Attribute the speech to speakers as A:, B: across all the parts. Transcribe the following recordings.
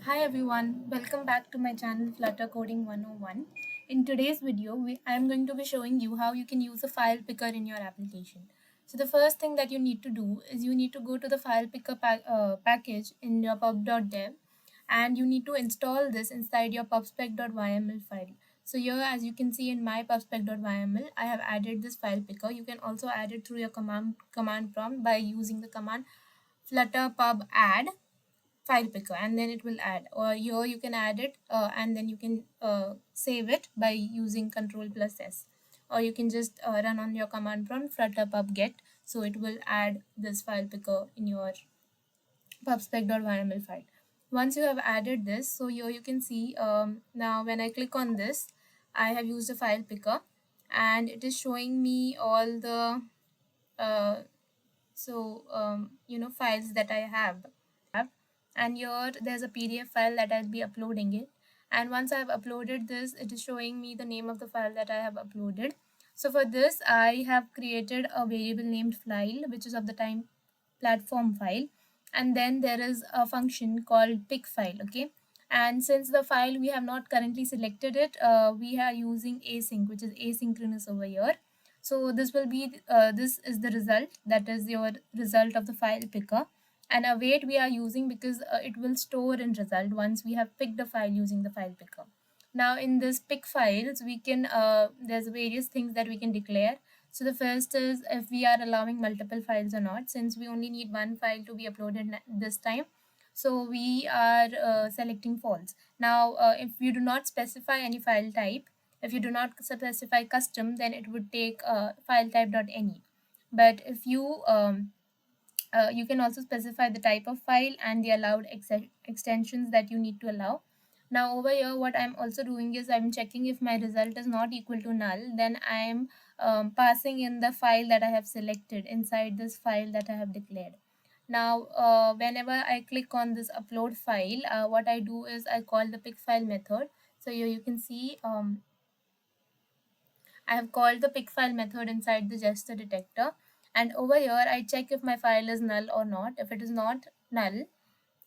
A: Hi everyone, welcome back to my channel Flutter Coding 101. In today's video, I am going to be showing you how you can use a file picker in your application. So the first thing that you need to do is you need to go to the file picker package in your pub.dev, and you need to install this inside your pubspec.yml file. So here, as you can see in my pubspec.yml, I have added this file picker. You can also add it through your command prompt by using the command flutterpub add file picker, and then it will add, or here you can add it and then you can save it by using Ctrl+S, or you can just run on your command prompt flutterpub get, so it will add this file picker in your pubspec.yml file. Once you have added this, so here you can see now when I click on this, I have used a file picker and it is showing me all the uh, files that I have, and here there's a PDF file that I'll be uploading it, and once I've uploaded this, it is showing me the name of the file that I have uploaded. So for this, I have created a variable named file, which is of the time platform file, and then there is a function called pick file. Okay, and since the file we have not currently selected it, we are using async, which is asynchronous over here. So this will be this is the result, that is your result of the file picker, and await we are using because it will store in result once we have picked the file using the file picker. Now in this pick files, we can there's various things that we can declare. So the first is if we are allowing multiple files or not. Since we only need one file to be uploaded this time, so we are selecting false. Now if you do not specify any file type, if you do not specify custom, then it would take file type.any. But if you can also specify the type of file and the allowed extensions that you need to allow. Now over here, what I'm also doing is I'm checking if my result is not equal to null, then I'm passing in the file that I have selected inside this file that I have declared. Now whenever I click on this upload file, what I do is I call the pick file method. So here you can see I have called the pick file method inside the gesture detector, and over here I check if my file is null or not. If it is not null,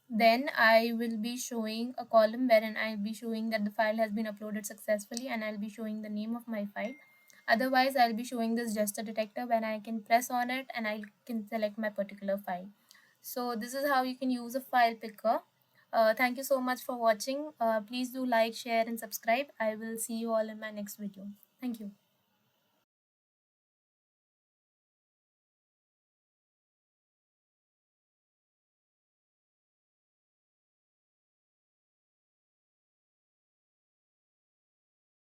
A: then I will be showing a column wherein I'll be showing that the file has been uploaded successfully, and I'll be showing the name of my file. Otherwise, I'll be showing this gesture detector when I can press on it and I can select my particular file. So this is how you can use a file picker. Thank you so much for watching. Please do like, share and subscribe. I will see you all in my next video. Thank you.